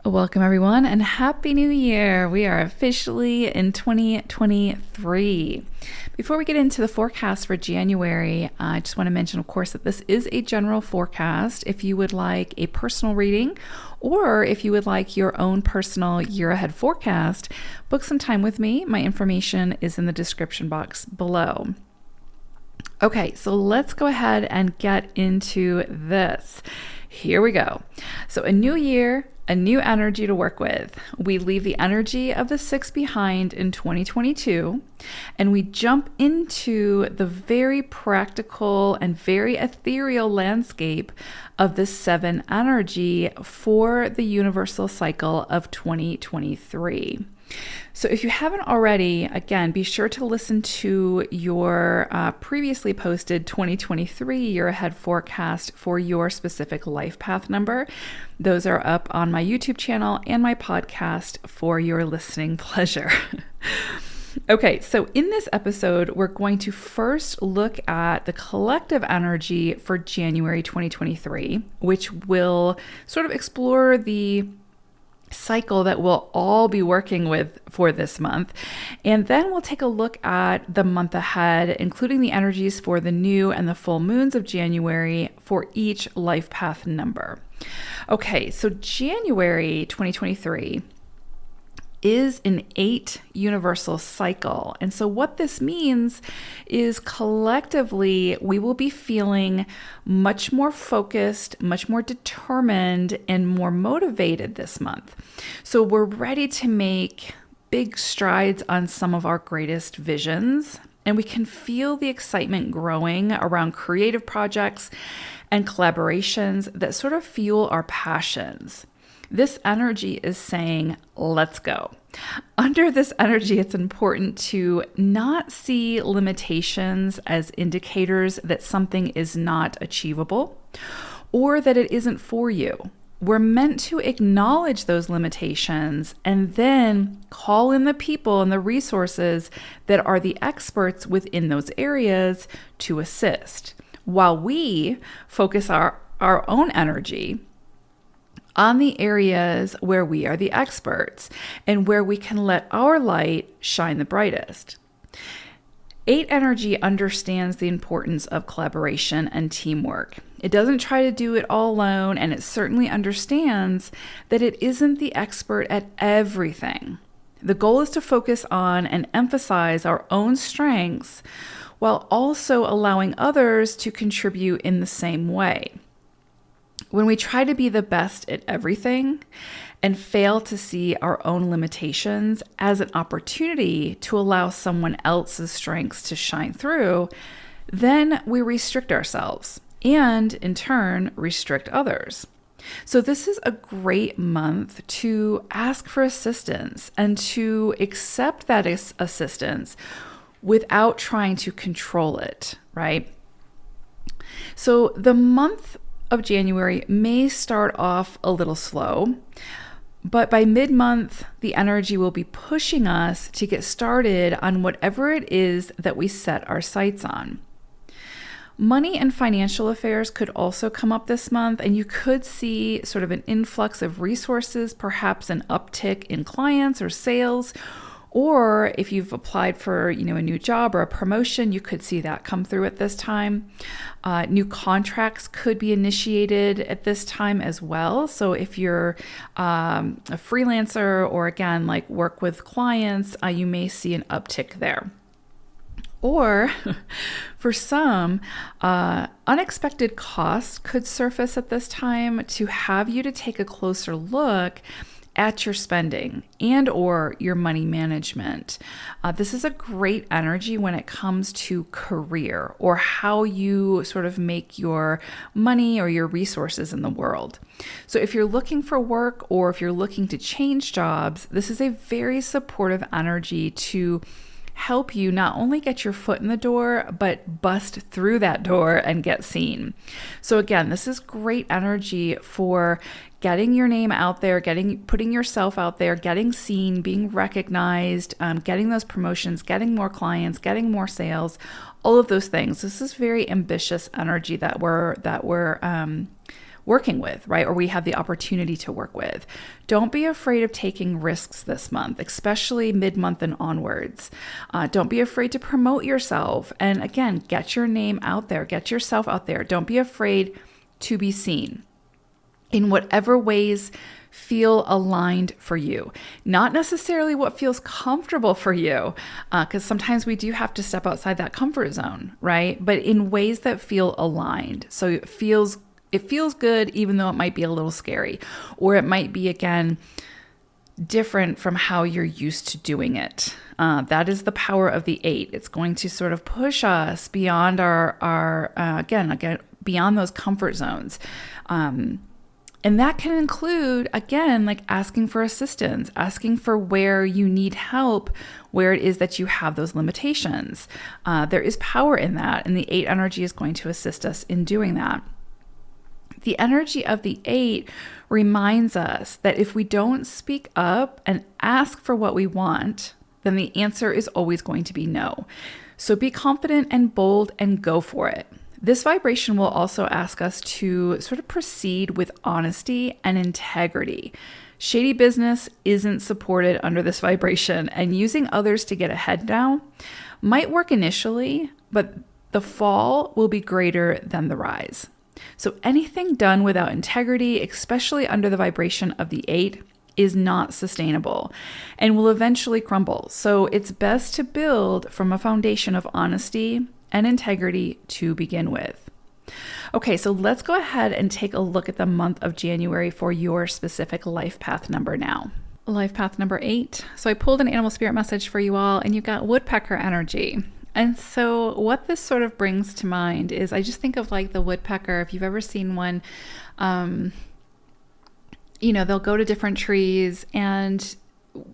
Welcome, everyone, and Happy New Year. We are officially in 2023. Before we get into the forecast for January, I just want to mention, of course, that this is a general forecast. If you would like a personal reading, or if you would like your own personal year ahead forecast, book some time with me. My information is in the description box below. Okay, so let's go ahead and get into this. Here we go. So a new year, a new energy to work with. We leave the energy of the 6 behind in 2022, and we jump into the very practical and very ethereal landscape of the 7 energy for the universal cycle of 2023. So if you haven't already, again, be sure to listen to your previously posted 2023 year ahead forecast for your specific life path number. Those are up on my YouTube channel and my podcast for your listening pleasure. Okay, so in this episode, we're going to first look at the collective energy for January 2023, which will sort of explore the cycle that we'll all be working with for this month. And then we'll take a look at the month ahead, including the energies for the new and the full moons of January for each life path number. Okay, so January 2023 is an 8 universal cycle. And so what this means is collectively we will be feeling much more focused, much more determined, and more motivated this month. So we're ready to make big strides on some of our greatest visions, and we can feel the excitement growing around creative projects and collaborations that sort of fuel our passions. This energy is saying, let's go. Under this energy, it's important to not see limitations as indicators that something is not achievable or that it isn't for you. We're meant to acknowledge those limitations and then call in the people and the resources that are the experts within those areas to assist, while we focus our own energy on the areas where we are the experts and where we can let our light shine the brightest. 8 energy understands the importance of collaboration and teamwork. It doesn't try to do it all alone, and it certainly understands that it isn't the expert at everything. The goal is to focus on and emphasize our own strengths while also allowing others to contribute in the same way. When we try to be the best at everything and fail to see our own limitations as an opportunity to allow someone else's strengths to shine through, then we restrict ourselves and, in turn, restrict others. So this is a great month to ask for assistance and to accept that assistance without trying to control it, right? So the month of January may start off a little slow, but by mid-month, the energy will be pushing us to get started on whatever it is that we set our sights on. Money and financial affairs could also come up this month, and you could see sort of an influx of resources, perhaps an uptick in clients or sales. Or if you've applied for, a new job or a promotion, you could see that come through at this time. New contracts could be initiated at this time as well. So if you're a freelancer or again, like work with clients, you may see an uptick there. Or for some, unexpected costs could surface at this time to have you to take a closer look at your spending and or your money management. This is a great energy when it comes to career or how you sort of make your money or your resources in the world. So if you're looking for work or if you're looking to change jobs, this is a very supportive energy to help you not only get your foot in the door, but bust through that door and get seen. So again, this is great energy for getting your name out there, putting yourself out there, getting seen, being recognized, getting those promotions, getting more clients, getting more sales, all of those things. This is very ambitious energy that we're working with, right? Or we have the opportunity to work with. Don't be afraid of taking risks this month, especially mid-month and onwards. Don't be afraid to promote yourself. And again, get your name out there, get yourself out there. Don't be afraid to be seen in whatever ways feel aligned for you. Not necessarily what feels comfortable for you, because sometimes we do have to step outside that comfort zone, right? But in ways that feel aligned. So it feels good, even though it might be a little scary, or it might be, again, different from how you're used to doing it. That is the power of the 8. It's going to sort of push us beyond our again, beyond those comfort zones. And that can include, again, like asking for assistance, asking for where you need help, where it is that you have those limitations. There is power in that, and the 8 energy is going to assist us in doing that. The energy of the 8 reminds us that if we don't speak up and ask for what we want, then the answer is always going to be no. So be confident and bold and go for it. This vibration will also ask us to sort of proceed with honesty and integrity. Shady business isn't supported under this vibration, and using others to get ahead now might work initially, but the fall will be greater than the rise. So anything done without integrity, especially under the vibration of the 8, is not sustainable and will eventually crumble. So it's best to build from a foundation of honesty and integrity to begin with. Okay, so let's go ahead and take a look at the month of January for your specific life path number now. Life path number 8. So I pulled an animal spirit message for you all, and you got woodpecker energy. And so what this sort of brings to mind is, I just think of like the woodpecker. If you've ever seen one, they'll go to different trees, and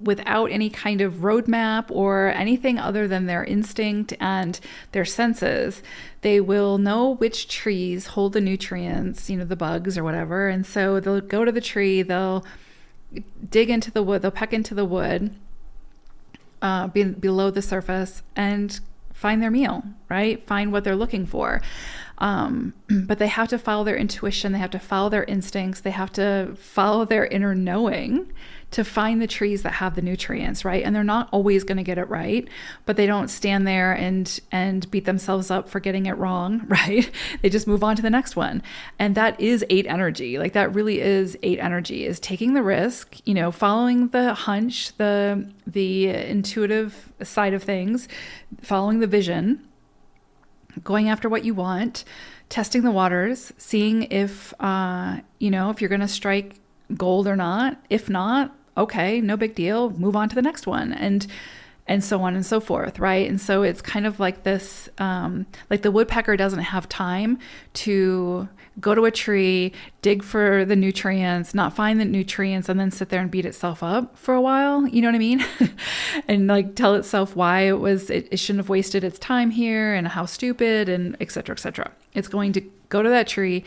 without any kind of roadmap or anything other than their instinct and their senses, they will know which trees hold the nutrients, the bugs or whatever. And so they'll go to the tree, they'll dig into the wood, they'll peck into the wood below the surface and find their meal, right? Find what they're looking for. But they have to follow their intuition. They have to follow their instincts. They have to follow their inner knowing to find the trees that have the nutrients, right? And they're not always going to get it right, but they don't stand there and beat themselves up for getting it wrong, right? They just move on to the next one. And that is 8 energy. Like that really is 8 energy, is taking the risk, following the hunch, the intuitive side of things, following the vision, going after what you want, testing the waters, seeing if you're going to strike gold or not. If not, okay, no big deal. Move on to the next one, and so on and so forth, right? And so it's kind of like this, like the woodpecker doesn't have time to go to a tree, dig for the nutrients, not find the nutrients, and then sit there and beat itself up for a while. You know what I mean? And like tell itself why it shouldn't have wasted its time here and how stupid and et cetera, et cetera. It's going to go to that tree,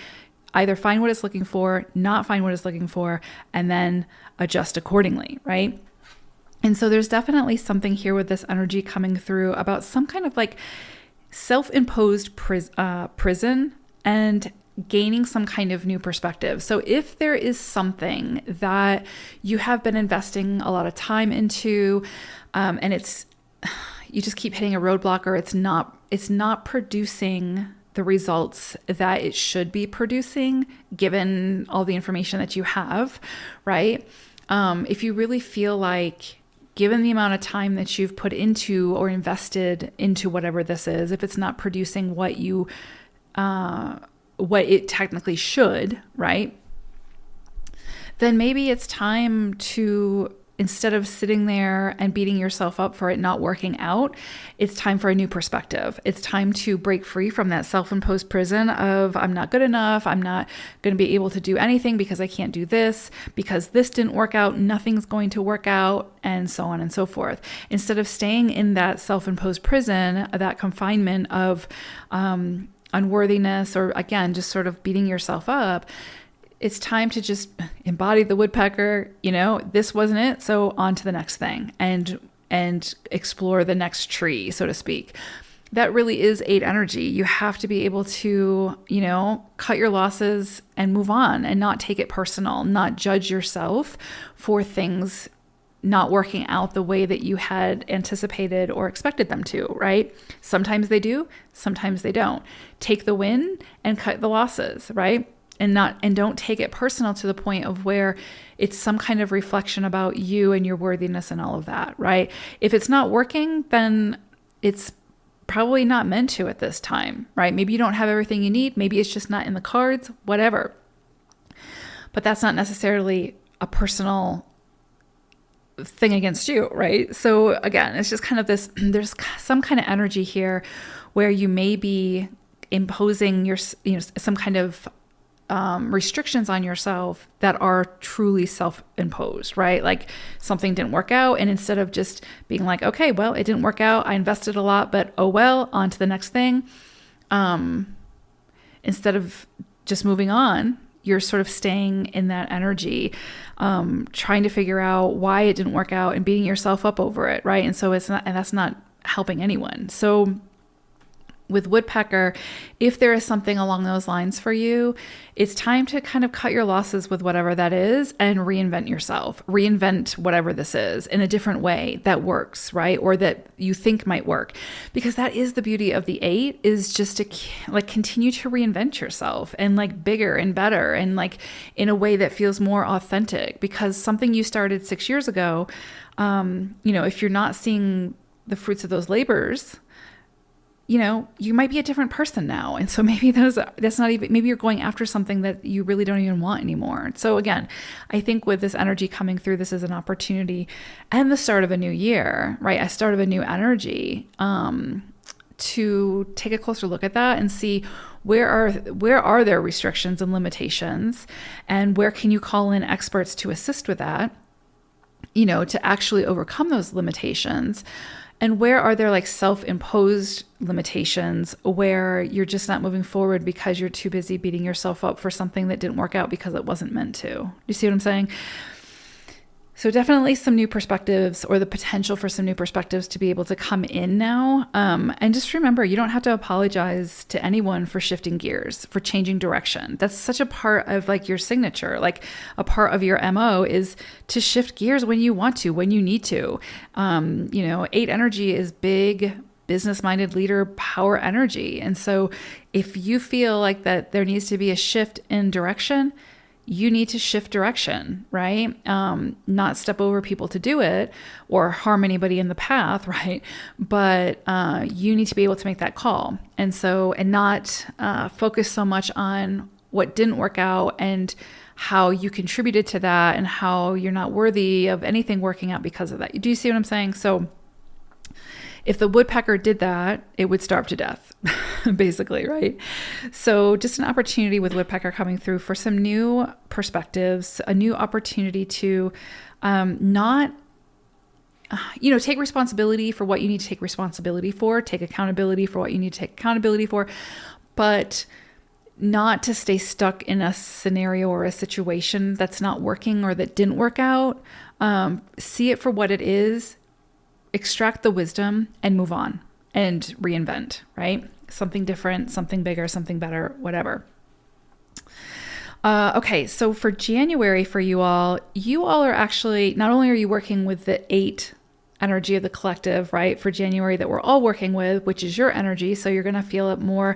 either find what it's looking for, not find what it's looking for, and then adjust accordingly, right? And so there's definitely something here with this energy coming through about some kind of like self-imposed prison and gaining some kind of new perspective. So if there is something that you have been investing a lot of time into, and you just keep hitting a roadblock, or it's not producing the results that it should be producing, given all the information that you have, right? If you really feel like, given the amount of time that you've put into or invested into whatever this is, if it's not producing what it technically should, right? Then maybe it's time to, instead of sitting there and beating yourself up for it not working out, it's time for a new perspective. It's time to break free from that self-imposed prison of, I'm not good enough, I'm not going to be able to do anything because I can't do this, because this didn't work out, nothing's going to work out, and so on and so forth. Instead of staying in that self-imposed prison, that confinement of unworthiness, or again, just sort of beating yourself up, it's time to just embody the woodpecker. This wasn't it, so on to the next thing, and explore the next tree, so to speak. that really is 8 energy. You have to be able to, cut your losses and move on and not take it personal, not judge yourself for things not working out the way that you had anticipated or expected them to, right? Sometimes they do, sometimes they don't. Take the win and cut the losses, right? And don't take it personal to the point of where it's some kind of reflection about you and your worthiness and all of that, right? If it's not working, then it's probably not meant to at this time, right? Maybe you don't have everything you need. Maybe it's just not in the cards, whatever. But that's not necessarily a personal thing against you, right? So again, it's just kind of this, there's some kind of energy here where you may be imposing some kind of restrictions on yourself that are truly self-imposed, right? Like something didn't work out, and instead of just being like, okay, well, it didn't work out, I invested a lot, but oh well, on to the next thing. Instead of just moving on, you're sort of staying in that energy, trying to figure out why it didn't work out and beating yourself up over it, right? And so that's not helping anyone. So with Woodpecker, if there is something along those lines for you, it's time to kind of cut your losses with whatever that is and reinvent yourself. Reinvent whatever this is in a different way that works, right? Or that you think might work. Because that is the beauty of the 8, is just to continue to reinvent yourself and bigger and better and in a way that feels more authentic. Because something you started 6 years ago, if you're not seeing the fruits of those labors, you might be a different person now. And so maybe maybe you're going after something that you really don't even want anymore. So again, I think with this energy coming through, this is an opportunity and the start of a new year, right? A start of a new energy, to take a closer look at that and see where are there restrictions and limitations, and where can you call in experts to assist with that, to actually overcome those limitations. And where are there self-imposed limitations where you're just not moving forward because you're too busy beating yourself up for something that didn't work out because it wasn't meant to? Do you see what I'm saying? So definitely some new perspectives, or the potential for some new perspectives to be able to come in now. And just remember, you don't have to apologize to anyone for shifting gears, for changing direction. That's such a part of your signature, a part of your MO is to shift gears when you want to, when you need to. 8 energy is big, business-minded leader, power energy. And so if you feel like that there needs to be a shift in direction, you need to shift direction, right? Not step over people to do it or harm anybody in the path, right? But you need to be able to make that call. And not focus so much on what didn't work out and how you contributed to that and how you're not worthy of anything working out because of that. Do you see what I'm saying? So if the woodpecker did that, it would starve to death, basically, right? So just an opportunity with woodpecker coming through for some new perspectives, a new opportunity to take responsibility for what you need to take responsibility for, take accountability for what you need to take accountability for, but not to stay stuck in a scenario or a situation that's not working or that didn't work out. See it for what it is. Extract the wisdom and move on and reinvent, right? Something different, something bigger, something better, whatever. Okay, so for January for you all are actually, not only are you working with the 8 energy of the collective, right, for January that we're all working with, which is your energy. So you're going to feel it more,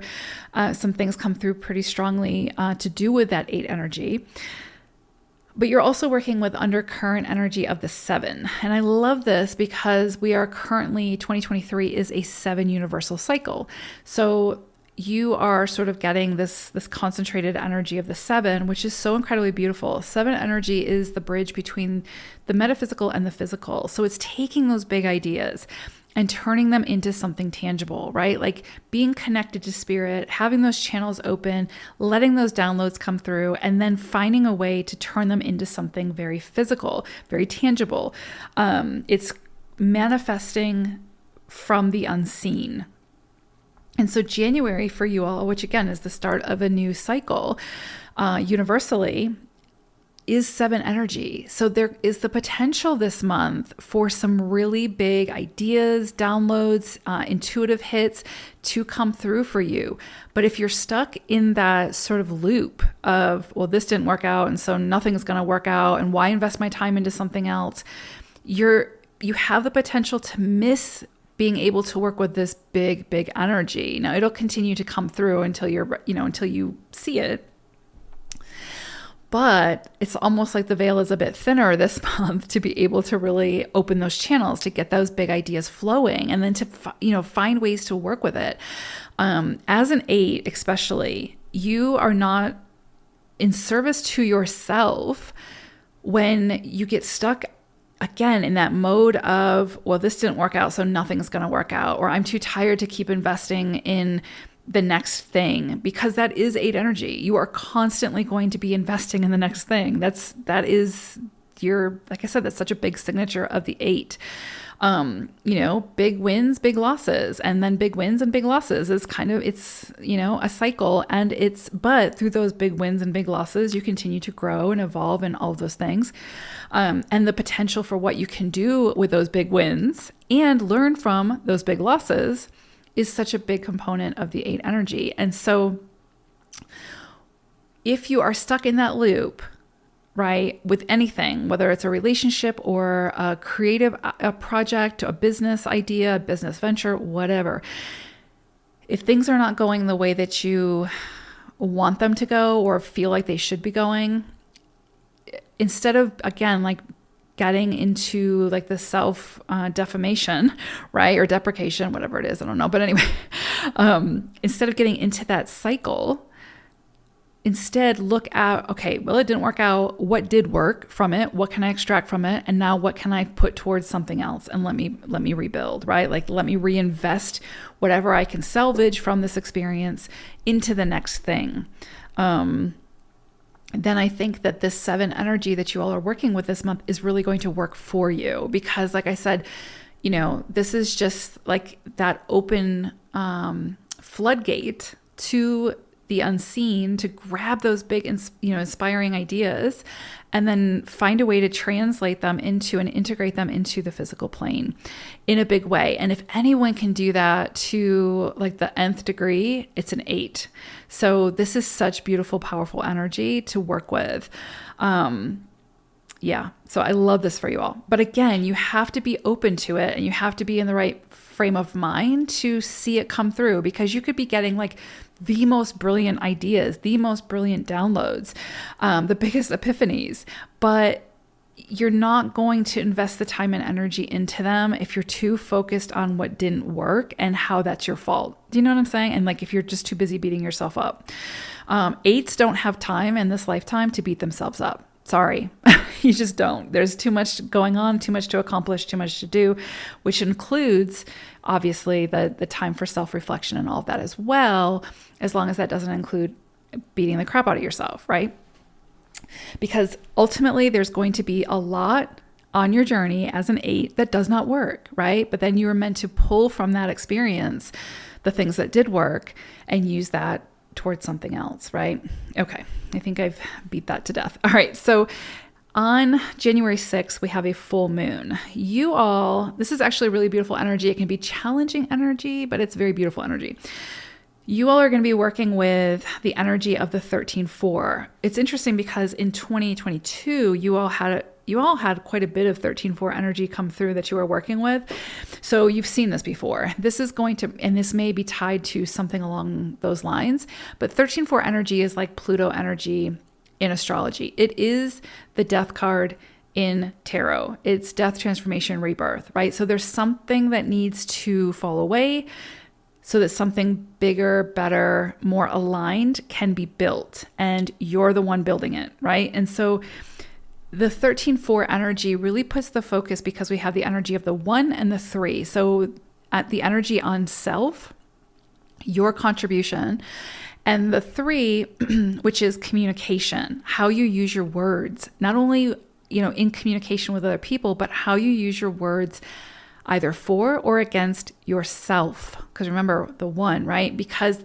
some things come through pretty strongly to do with that 8 energy. But you're also working with undercurrent energy of the 7. And I love this because we are currently, 2023 is a 7 universal cycle. So you are sort of getting this concentrated energy of the 7, which is so incredibly beautiful. 7 energy is the bridge between the metaphysical and the physical. So it's taking those big ideas and turning them into something tangible, right? Like being connected to spirit, having those channels open, letting those downloads come through, and then finding a way to turn them into something very physical, very tangible. It's manifesting from the unseen. And so January for you all, which again is the start of a new cycle, universally, is 7 energy. So there is the potential this month for some really big ideas, downloads, intuitive hits to come through for you. But if you're stuck in that sort of loop of, well, this didn't work out, and so nothing's going to work out, and why invest my time into something else? You have the potential to miss being able to work with this big energy. Now it'll continue to come through until until you see it. But it's almost like the veil is a bit thinner this month to be able to really open those channels, to get those big ideas flowing, and then to find ways to work with it. As an 8, especially, you are not in service to yourself when you get stuck again in that mode of, well, this didn't work out, so nothing's going to work out, or I'm too tired to keep investing in the next thing, because that is 8 energy. You are constantly going to be investing in the next thing. That is your, like I said, that's such a big signature of the 8. Big wins, big losses, and then big wins and big losses is kind of, it's, a cycle, but through those big wins and big losses, you continue to grow and evolve and all of those things. And the potential for what you can do with those big wins and learn from those big losses is such a big component of the 8 energy. And so if you are stuck in that loop, right, with anything, whether it's a relationship or a creative a project, a business idea, a business venture, whatever, if things are not going the way that you want them to go or feel like they should be going, instead of, again, like getting into like the self defamation, right? Or deprecation, whatever it is, I don't know. But anyway, instead of getting into that cycle, instead look at, okay, well, it didn't work out. What did work from it? What can I extract from it? And now what can I put towards something else? And let me rebuild, right? Like, let me reinvest whatever I can salvage from this experience into the next thing. Then I think that this 7 energy that you all are working with this month is really going to work for you, because like I said, this is just like that open floodgate to the unseen, to grab those big, inspiring ideas and then find a way to translate them into and integrate them into the physical plane in a big way. And if anyone can do that to like the nth degree, it's an 8. So this is such beautiful, powerful energy to work with. So I love this for you all. But again, you have to be open to it, and you have to be in the right frame of mind to see it come through, because you could be getting like the most brilliant ideas, the most brilliant downloads, the biggest epiphanies, but you're not going to invest the time and energy into them if you're too focused on what didn't work and how that's your fault. Do you know what I'm saying? And like, if you're just too busy beating yourself up. 8s don't have time in this lifetime to beat themselves up. Sorry, you just don't. There's too much going on, too much to accomplish, too much to do, which includes obviously the time for self-reflection and all of that as well, as long as that doesn't include beating the crap out of yourself, right? Because ultimately there's going to be a lot on your journey as an 8 that does not work, right? But then you are meant to pull from that experience the things that did work and use that towards something else, right? Okay, I think I've beat that to death. All right, so on January 6th, we have a full moon. You all, this is actually really beautiful energy. It can be challenging energy, but it's very beautiful energy. You all are going to be working with the energy of the 13-4. It's interesting because in 2022, you all had quite a bit of 13-4 energy come through that you are working with. So you've seen this before. This is going to, and this may be tied to something along those lines, but 13-4 energy is like Pluto energy in astrology. It is the death card in tarot. It's death, transformation, rebirth, right? So there's something that needs to fall away so that something bigger, better, more aligned can be built, and you're the one building it, right? And so the 13-4 energy really puts the focus, because we have the energy of the 1 and the 3. So at the energy on self, your contribution, and the 3, which is communication, how you use your words, not only, in communication with other people, but how you use your words either for or against yourself. Because remember the 1, right? Because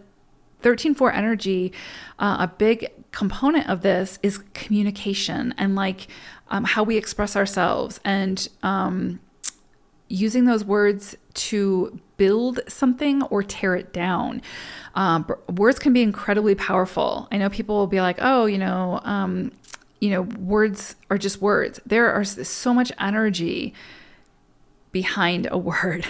13-4 energy, a big component of this is communication and like how we express ourselves and using those words to build something or tear it down. Words can be incredibly powerful. I know people will be like, oh, words are just words. There are so much energy behind a word.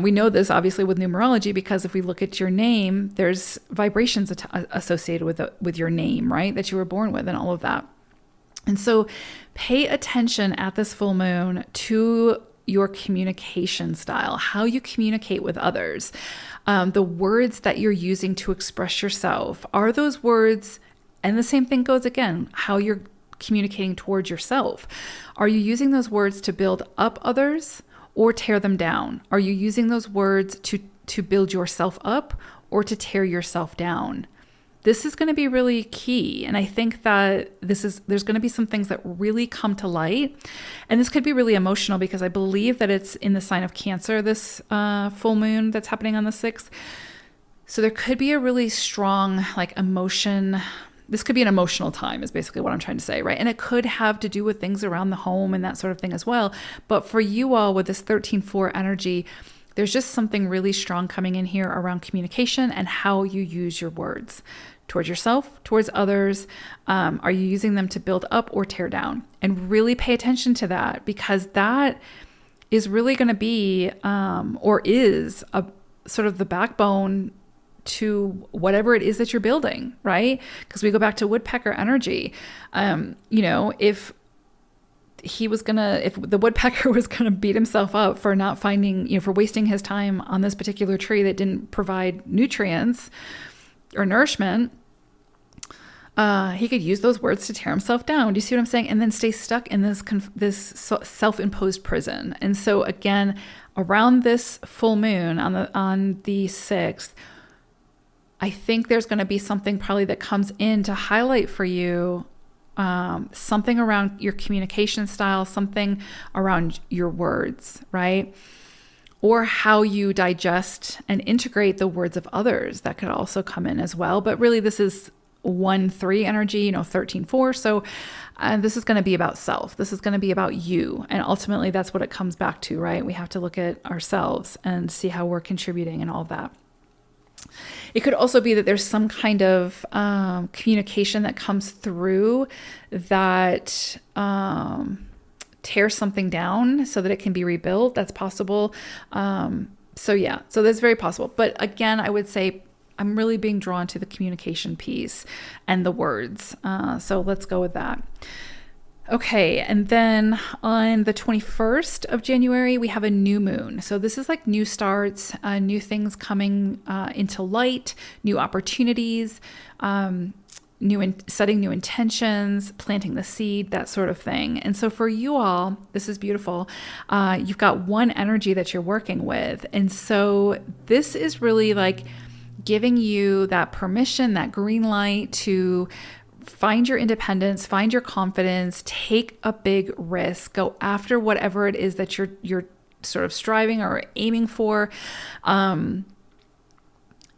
We know this obviously with numerology because if we look at your name, there's vibrations associated with your name, right? That you were born with and all of that. And so pay attention at this full moon to your communication style, how you communicate with others, the words that you're using to express yourself. Are those words, and the same thing goes again, how you're communicating towards yourself. Are you using those words to build up others or tear them down? Are you using those words to build yourself up or to tear yourself down? This is going to be really key. And I think that there's going to be some things that really come to light. And this could be really emotional because I believe that it's in the sign of Cancer, this full moon that's happening on the 6th. So there could be a really strong emotion. This could be an emotional time is basically what I'm trying to say, right? And it could have to do with things around the home and that sort of thing as well. But for you all with this 13-4 energy, there's just something really strong coming in here around communication and how you use your words towards yourself, towards others. Are you using them to build up or tear down? And really pay attention to that because that is really going to be or is a sort of the backbone to whatever it is that you're building, right? Because we go back to woodpecker energy. If the woodpecker was gonna beat himself up for not finding, for wasting his time on this particular tree that didn't provide nutrients or nourishment, he could use those words to tear himself down. Do you see what I'm saying? And then stay stuck in this self-imposed prison. And so again, around this full moon on the 6th, I think there's going to be something probably that comes in to highlight for you something around your communication style, something around your words, right? Or how you digest and integrate the words of others. That could also come in as well. But really, this is 1-3 energy, 13-4. So this is going to be about self. This is going to be about you. And ultimately, that's what it comes back to, right? We have to look at ourselves and see how we're contributing and all of that. It could also be that there's some kind of communication that comes through that tears something down so that it can be rebuilt. That's possible. So that's very possible. But again, I would say I'm really being drawn to the communication piece and the words. So let's go with that. Okay, and then on the 21st of January, we have a new moon. So this is like new starts, new things coming into light, new opportunities, setting new intentions, planting the seed, that sort of thing. And so for you all, this is beautiful. You've got one energy that you're working with. And so this is really like giving you that permission, that green light to find your independence, find your confidence, take a big risk, go after whatever it is that you're sort of striving or aiming for. And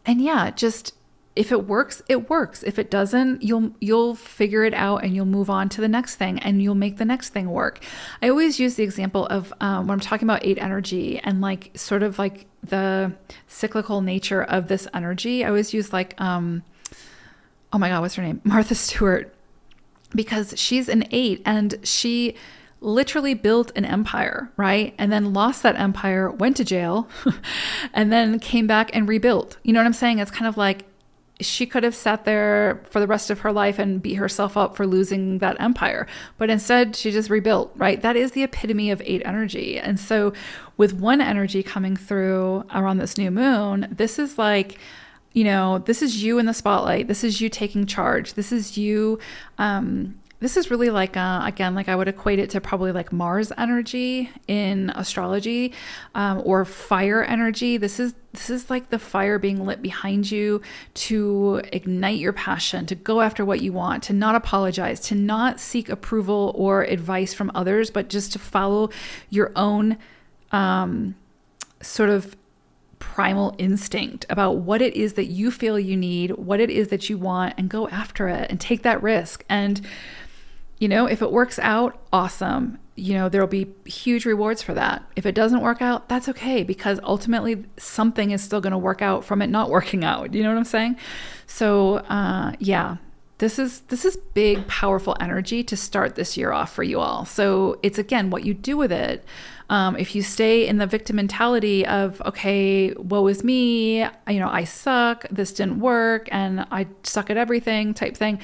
yeah, just if it works, it works. If it doesn't, you'll figure it out and you'll move on to the next thing and you'll make the next thing work. I always use the example of when I'm talking about 8 energy and like sort of like the cyclical nature of this energy. I always use like oh my God, what's her name? Martha Stewart, because she's an 8 and she literally built an empire, right? And then lost that empire, went to jail, and then came back and rebuilt. You know what I'm saying? It's kind of like she could have sat there for the rest of her life and beat herself up for losing that empire. But instead, she just rebuilt, right? That is the epitome of 8 energy. And so with 1 energy coming through around this new moon, this is like, this is you in the spotlight. This is you taking charge. This is you. This is really like, again, like I would equate it to probably like Mars energy in astrology, or fire energy. This is like the fire being lit behind you to ignite your passion, to go after what you want, to not apologize, to not seek approval or advice from others, but just to follow your own sort of primal instinct about what it is that you feel you need, what it is that you want, and go after it and take that risk. And, if it works out, awesome. There'll be huge rewards for that. If it doesn't work out, that's okay, because ultimately something is still going to work out from it not working out. You know what I'm saying? So, this is big, powerful energy to start this year off for you all. So it's, again, what you do with it. If you stay in the victim mentality of, okay, woe is me, I suck, this didn't work, and I suck at everything type thing,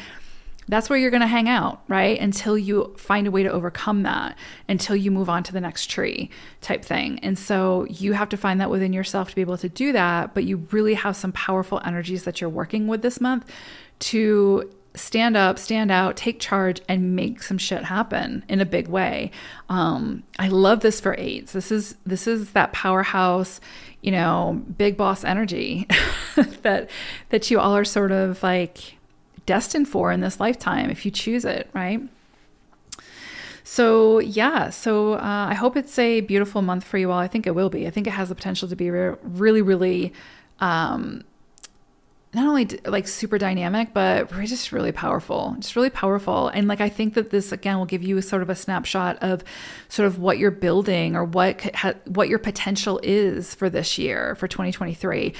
that's where you're going to hang out, right? Until you find a way to overcome that, until you move on to the next tree type thing. And so you have to find that within yourself to be able to do that. But you really have some powerful energies that you're working with this month to stand up, stand out, take charge, and make some shit happen in a big way. I love this for eights. This is that powerhouse, big boss energy that you all are sort of like destined for in this lifetime if you choose it, right? So I hope it's a beautiful month for you all. I think it will be. I think it has the potential to be really, really, not only like super dynamic, but just really powerful, And like, I think that this, again, will give you sort of a snapshot of sort of what you're building or what your potential is for this year, for 2023.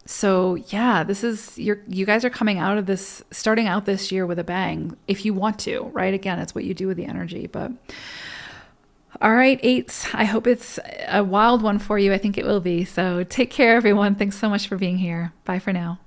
So this is you guys are coming out of this, starting out this year with a bang, if you want to, right? Again, it's what you do with the energy. But all right, eights, I hope it's a wild one for you. I think it will be. So take care, everyone. Thanks so much for being here. Bye for now.